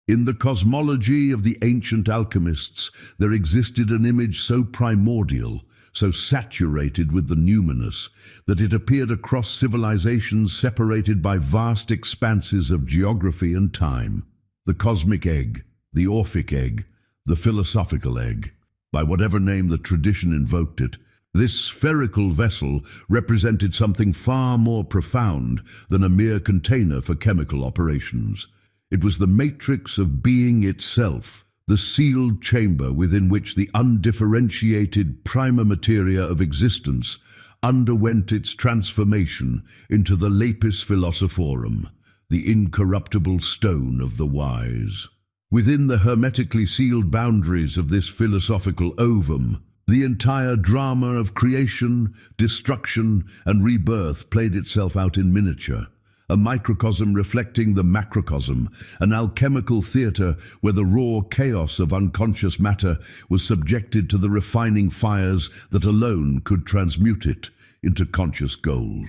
In the cosmology of the ancient alchemists, there existed an image so primordial, so saturated with the numinous, that it appeared across civilizations separated by vast expanses of geography and time. The cosmic egg, the Orphic egg, the philosophical egg, by whatever name the tradition invoked it, this spherical vessel represented something far more profound than a mere container for chemical operations. It was the matrix of being itself, the sealed chamber within which the undifferentiated prima materia of existence underwent its transformation into the lapis philosophorum, the incorruptible stone of the wise. Within the hermetically sealed boundaries of this philosophical ovum, the entire drama of creation, destruction, and rebirth played itself out in miniature, a microcosm reflecting the macrocosm, an alchemical theatre where the raw chaos of unconscious matter was subjected to the refining fires that alone could transmute it into conscious gold.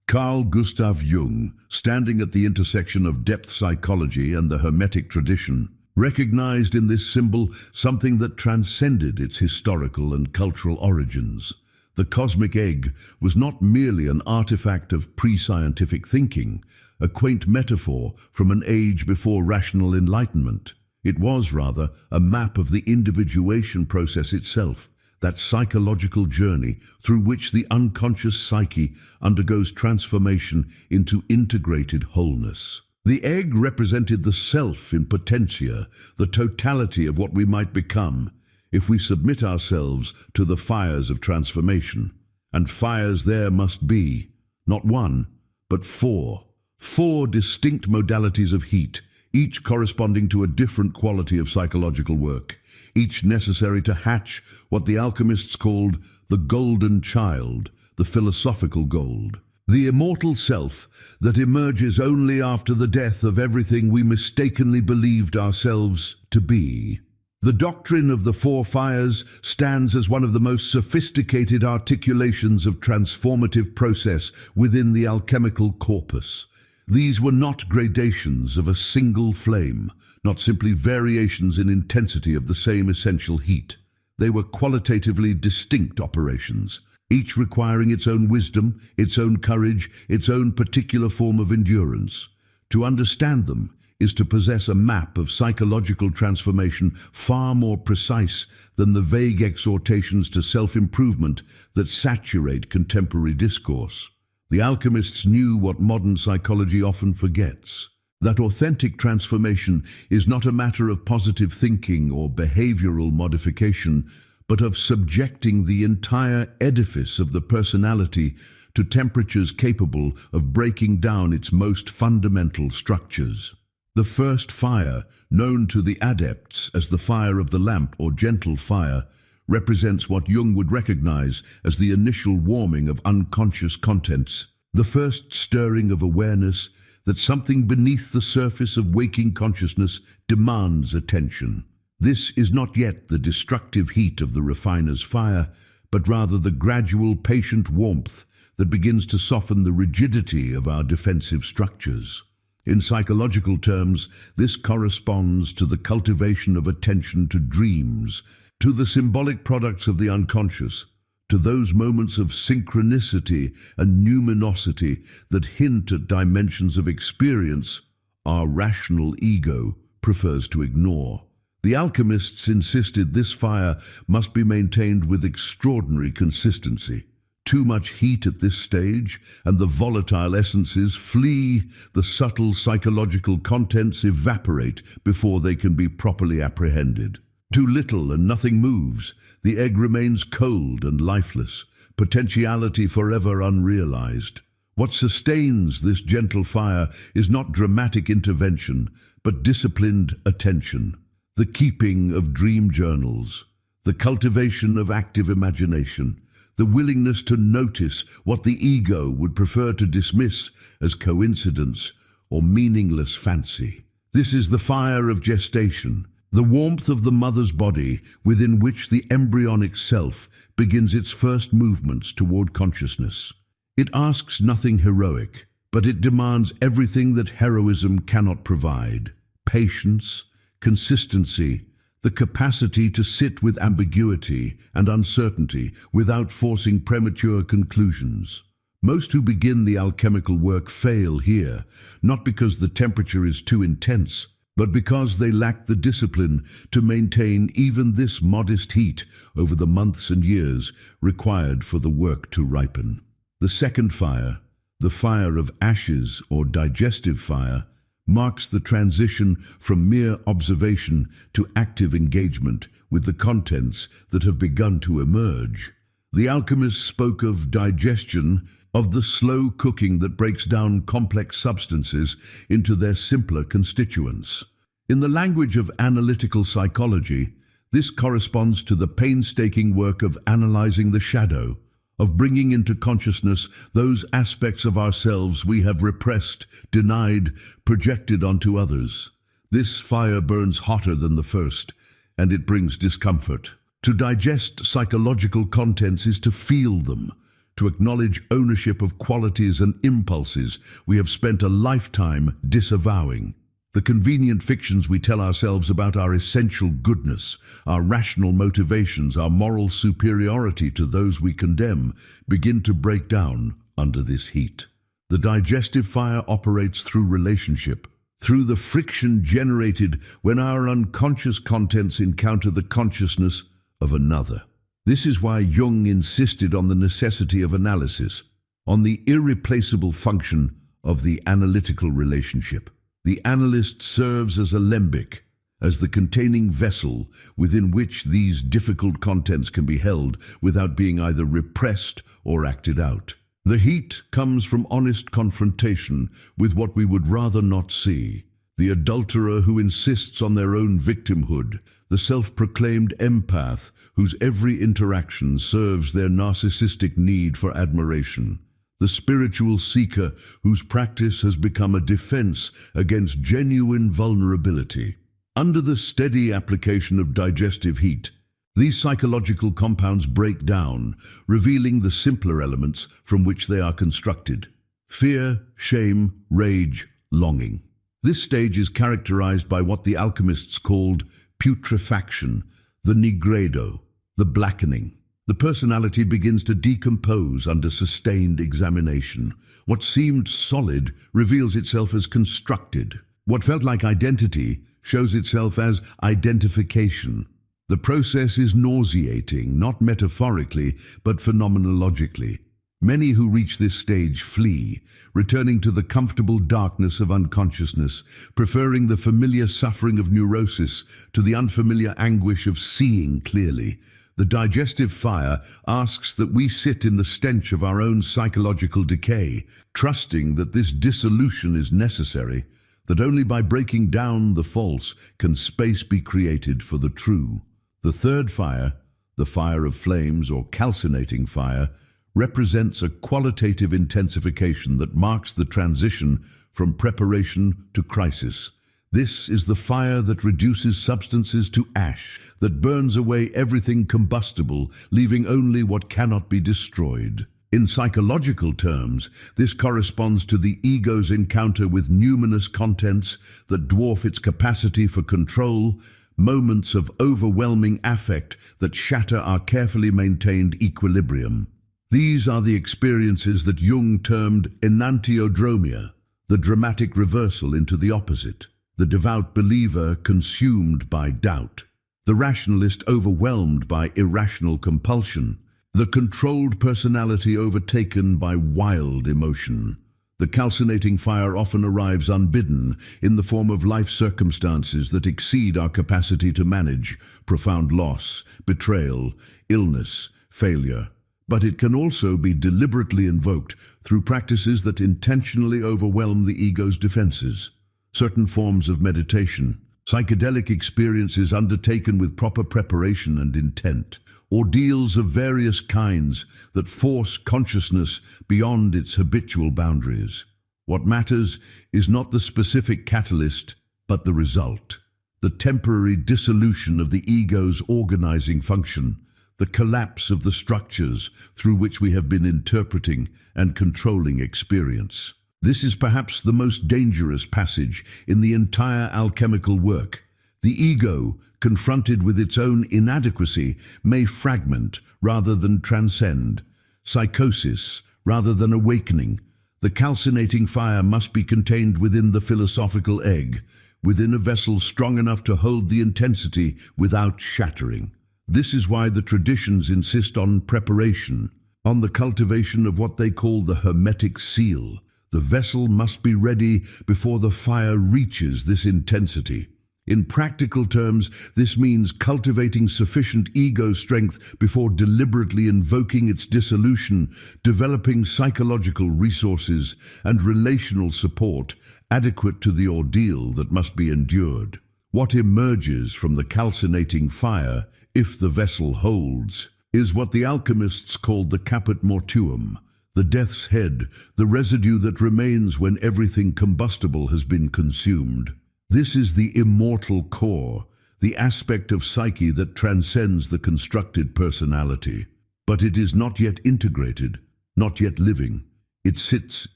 Carl Gustav Jung, standing at the intersection of depth psychology and the Hermetic tradition, recognized in this symbol something that transcended its historical and cultural origins. The cosmic egg was not merely an artifact of pre-scientific thinking, a quaint metaphor from an age before rational enlightenment. It was, rather, a map of the individuation process itself, that psychological journey through which the unconscious psyche undergoes transformation into integrated wholeness. The egg represented the self in potentia, the totality of what we might become if we submit ourselves to the fires of transformation. And fires there must be, not one, but four. Four distinct modalities of heat, each corresponding to a different quality of psychological work, each necessary to hatch what the alchemists called the golden child, the philosophical gold. The immortal self that emerges only after the death of everything we mistakenly believed ourselves to be. The doctrine of the four fires stands as one of the most sophisticated articulations of transformative process within the alchemical corpus. These were not gradations of a single flame, not simply variations in intensity of the same essential heat. They were qualitatively distinct operations, each requiring its own wisdom, its own courage, its own particular form of endurance. To understand them is to possess a map of psychological transformation far more precise than the vague exhortations to self-improvement that saturate contemporary discourse. The alchemists knew what modern psychology often forgets, that authentic transformation is not a matter of positive thinking or behavioral modification, but of subjecting the entire edifice of the personality to temperatures capable of breaking down its most fundamental structures. The first fire, known to the adepts as the fire of the lamp or gentle fire, represents what Jung would recognize as the initial warming of unconscious contents, the first stirring of awareness that something beneath the surface of waking consciousness demands attention. This is not yet the destructive heat of the refiner's fire, but rather the gradual, patient warmth that begins to soften the rigidity of our defensive structures. In psychological terms, this corresponds to the cultivation of attention to dreams, to the symbolic products of the unconscious, to those moments of synchronicity and numinosity that hint at dimensions of experience our rational ego prefers to ignore. The alchemists insisted this fire must be maintained with extraordinary consistency. Too much heat at this stage, and the volatile essences flee, the subtle psychological contents evaporate before they can be properly apprehended. Too little and nothing moves, the egg remains cold and lifeless, potentiality forever unrealized. What sustains this gentle fire is not dramatic intervention, but disciplined attention, the keeping of dream journals, the cultivation of active imagination, the willingness to notice what the ego would prefer to dismiss as coincidence or meaningless fancy. This is the fire of gestation, the warmth of the mother's body within which the embryonic self begins its first movements toward consciousness. It asks nothing heroic, but it demands everything that heroism cannot provide: patience, consistency, the capacity to sit with ambiguity and uncertainty without forcing premature conclusions. Most who begin the alchemical work fail here, not because the temperature is too intense, but because they lack the discipline to maintain even this modest heat over the months and years required for the work to ripen. The second fire, the fire of ashes or digestive fire, marks the transition from mere observation to active engagement with the contents that have begun to emerge. The alchemists spoke of digestion, of the slow cooking that breaks down complex substances into their simpler constituents. In the language of analytical psychology, this corresponds to the painstaking work of analyzing the shadow, of bringing into consciousness those aspects of ourselves we have repressed, denied, projected onto others. This fire burns hotter than the first, and it brings discomfort. To digest psychological contents is to feel them, to acknowledge ownership of qualities and impulses we have spent a lifetime disavowing. The convenient fictions we tell ourselves about our essential goodness, our rational motivations, our moral superiority to those we condemn, begin to break down under this heat. The digestive fire operates through relationship, through the friction generated when our unconscious contents encounter the consciousness of another. This is why Jung insisted on the necessity of analysis, on the irreplaceable function of the analytical relationship. The analyst serves as a lembic, as the containing vessel within which these difficult contents can be held without being either repressed or acted out. The heat comes from honest confrontation with what we would rather not see. The adulterer who insists on their own victimhood, the self-proclaimed empath whose every interaction serves their narcissistic need for admiration. The spiritual seeker whose practice has become a defense against genuine vulnerability. Under the steady application of digestive heat, these psychological compounds break down, revealing the simpler elements from which they are constructed: fear, shame, rage, longing. This stage is characterized by what the alchemists called putrefaction, the nigredo, the blackening. The personality begins to decompose under sustained examination. What seemed solid reveals itself as constructed. What felt like identity shows itself as identification. The process is nauseating, not metaphorically, but phenomenologically. Many who reach this stage flee, returning to the comfortable darkness of unconsciousness, preferring the familiar suffering of neurosis to the unfamiliar anguish of seeing clearly. The digestive fire asks that we sit in the stench of our own psychological decay, trusting that this dissolution is necessary, that only by breaking down the false can space be created for the true. The third fire, the fire of flames or calcinating fire, represents a qualitative intensification that marks the transition from preparation to crisis. This is the fire that reduces substances to ash, that burns away everything combustible, leaving only what cannot be destroyed. In psychological terms, this corresponds to the ego's encounter with numinous contents that dwarf its capacity for control, moments of overwhelming affect that shatter our carefully maintained equilibrium. These are the experiences that Jung termed enantiodromia, the dramatic reversal into the opposite. The devout believer consumed by doubt, the rationalist overwhelmed by irrational compulsion, the controlled personality overtaken by wild emotion. The calcinating fire often arrives unbidden in the form of life circumstances that exceed our capacity to manage: profound loss, betrayal, illness, failure. But it can also be deliberately invoked through practices that intentionally overwhelm the ego's defenses. Certain forms of meditation, psychedelic experiences undertaken with proper preparation and intent, ordeals of various kinds that force consciousness beyond its habitual boundaries. What matters is not the specific catalyst, but the result. The temporary dissolution of the ego's organizing function, the collapse of the structures through which we have been interpreting and controlling experience. This is perhaps the most dangerous passage in the entire alchemical work, The ego, confronted with its own inadequacy, may fragment rather than transcend, psychosis rather than awakening. The calcinating fire must be contained within the philosophical egg, within a vessel strong enough to hold the intensity without shattering. This is why the traditions insist on preparation, on the cultivation of what they call the hermetic seal. The vessel must be ready before the fire reaches this intensity. In practical terms, this means cultivating sufficient ego strength before deliberately invoking its dissolution, developing psychological resources and relational support adequate to the ordeal that must be endured. What emerges from the calcinating fire, if the vessel holds, is what the alchemists called the caput mortuum, the death's head, the residue that remains when everything combustible has been consumed. This is the immortal core, the aspect of psyche that transcends the constructed personality. But it is not yet integrated, not yet living. It sits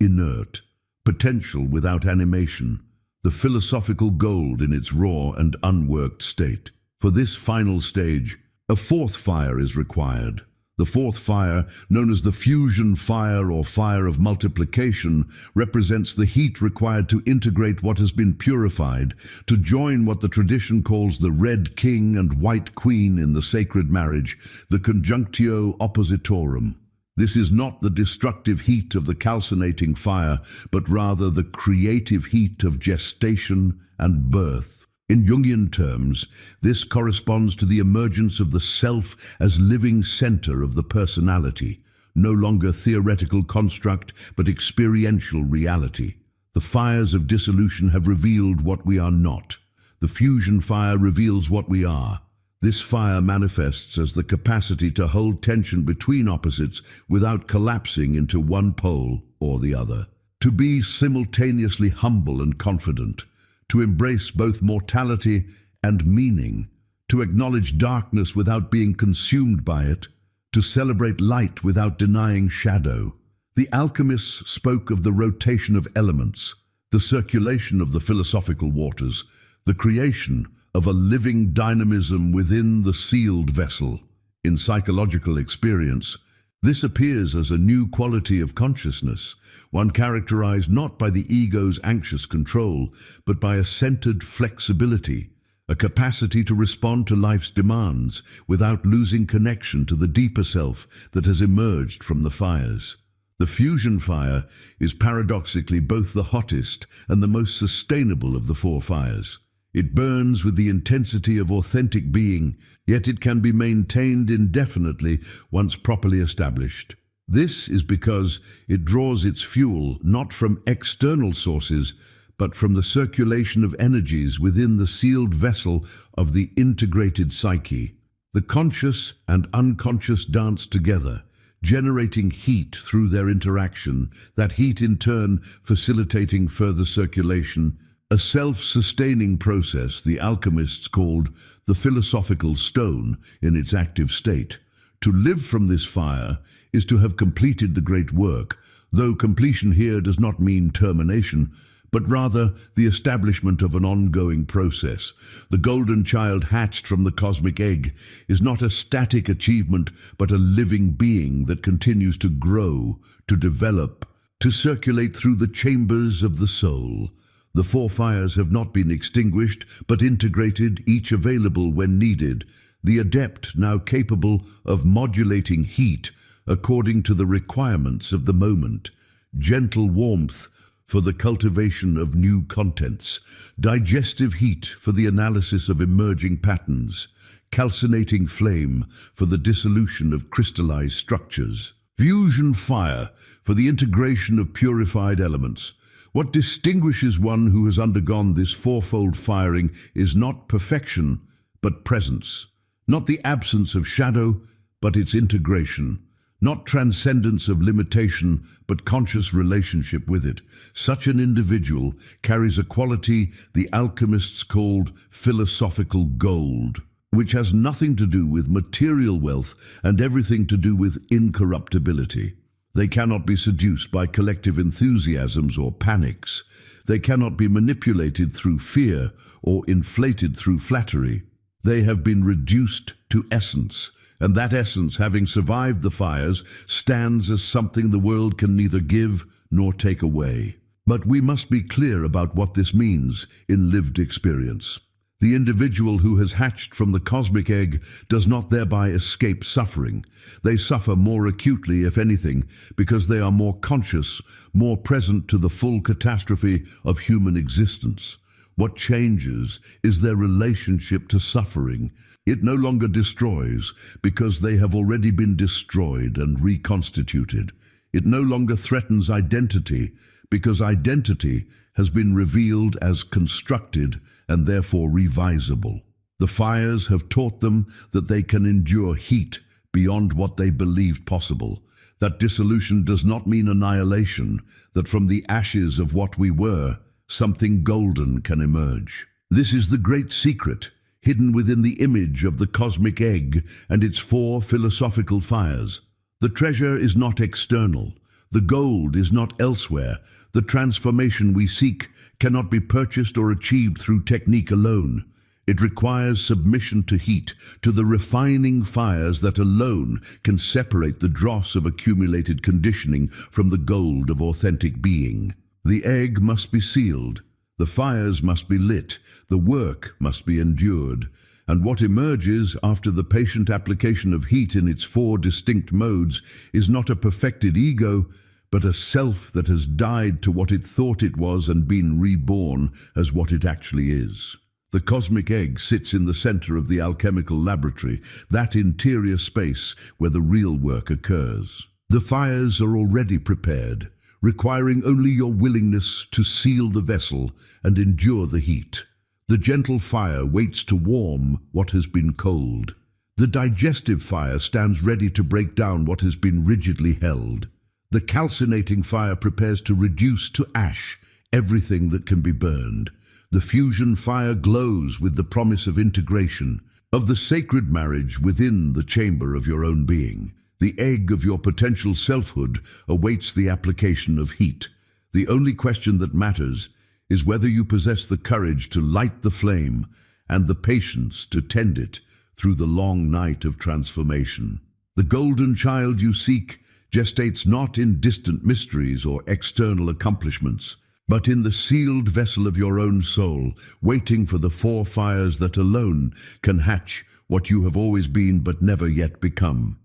inert, potential without animation, the philosophical gold in its raw and unworked state. For this final stage, a fourth fire is required. The fourth fire, known as the fusion fire or fire of multiplication, represents the heat required to integrate what has been purified, to join what the tradition calls the red king and white queen in the sacred marriage, the conjunctio oppositorum. This is not the destructive heat of the calcinating fire, but rather the creative heat of gestation and birth. In Jungian terms, this corresponds to the emergence of the self as living center of the personality, no longer theoretical construct, but experiential reality. The fires of dissolution have revealed what we are not. The fusion fire reveals what we are. This fire manifests as the capacity to hold tension between opposites without collapsing into one pole or the other. To be simultaneously humble and confident, to embrace both mortality and meaning, to acknowledge darkness without being consumed by it, to celebrate light without denying shadow. The alchemists spoke of the rotation of elements, the circulation of the philosophical waters, the creation of a living dynamism within the sealed vessel. In psychological experience, this appears as a new quality of consciousness, one characterized not by the ego's anxious control, but by a centered flexibility, a capacity to respond to life's demands without losing connection to the deeper self that has emerged from the fires. The fusion fire is paradoxically both the hottest and the most sustainable of the four fires. It burns with the intensity of authentic being, yet it can be maintained indefinitely once properly established. This is because it draws its fuel not from external sources, but from the circulation of energies within the sealed vessel of the integrated psyche. The conscious and unconscious dance together, generating heat through their interaction, that heat in turn facilitating further circulation, a self-sustaining process the alchemists called the philosophical stone in its active state. To live from this fire is to have completed the great work, though completion here does not mean termination, but rather the establishment of an ongoing process. The golden child hatched from the cosmic egg is not a static achievement, but a living being that continues to grow, to develop, to circulate through the chambers of the soul. The four fires have not been extinguished, but integrated, each available when needed, the adept now capable of modulating heat according to the requirements of the moment, gentle warmth for the cultivation of new contents, digestive heat for the analysis of emerging patterns, calcinating flame for the dissolution of crystallized structures, fusion fire for the integration of purified elements. What distinguishes one who has undergone this fourfold firing is not perfection, but presence, not the absence of shadow, but its integration, not transcendence of limitation, but conscious relationship with it. Such an individual carries a quality the alchemists called philosophical gold, which has nothing to do with material wealth and everything to do with incorruptibility. They cannot be seduced by collective enthusiasms or panics. They cannot be manipulated through fear or inflated through flattery. They have been reduced to essence, and that essence, having survived the fires, stands as something the world can neither give nor take away. But we must be clear about what this means in lived experience. The individual who has hatched from the cosmic egg does not thereby escape suffering. They suffer more acutely, if anything, because they are more conscious, more present to the full catastrophe of human existence. What changes is their relationship to suffering. It no longer destroys, because they have already been destroyed and reconstituted. It no longer threatens identity, because identity has been revealed as constructed and therefore revisable. The fires have taught them that they can endure heat beyond what they believed possible, that dissolution does not mean annihilation, that from the ashes of what we were, something golden can emerge. This is the great secret, hidden within the image of the cosmic egg and its 4 philosophical fires. The treasure is not external. The gold is not elsewhere. The transformation we seek cannot be purchased or achieved through technique alone. It requires submission to heat, to the refining fires that alone can separate the dross of accumulated conditioning from the gold of authentic being. The egg must be sealed, the fires must be lit, the work must be endured, and what emerges after the patient application of heat in its 4 distinct modes is not a perfected ego, but a self that has died to what it thought it was and been reborn as what it actually is. The cosmic egg sits in the center of the alchemical laboratory, that interior space where the real work occurs. The fires are already prepared, requiring only your willingness to seal the vessel and endure the heat. The gentle fire waits to warm what has been cold. The digestive fire stands ready to break down what has been rigidly held. The calcinating fire prepares to reduce to ash everything that can be burned. The fusion fire glows with the promise of integration, of the sacred marriage within the chamber of your own being. The egg of your potential selfhood awaits the application of heat. The only question that matters is whether you possess the courage to light the flame and the patience to tend it through the long night of transformation. The golden child you seek gestates not in distant mysteries or external accomplishments, but in the sealed vessel of your own soul, waiting for the 4 fires that alone can hatch what you have always been but never yet become.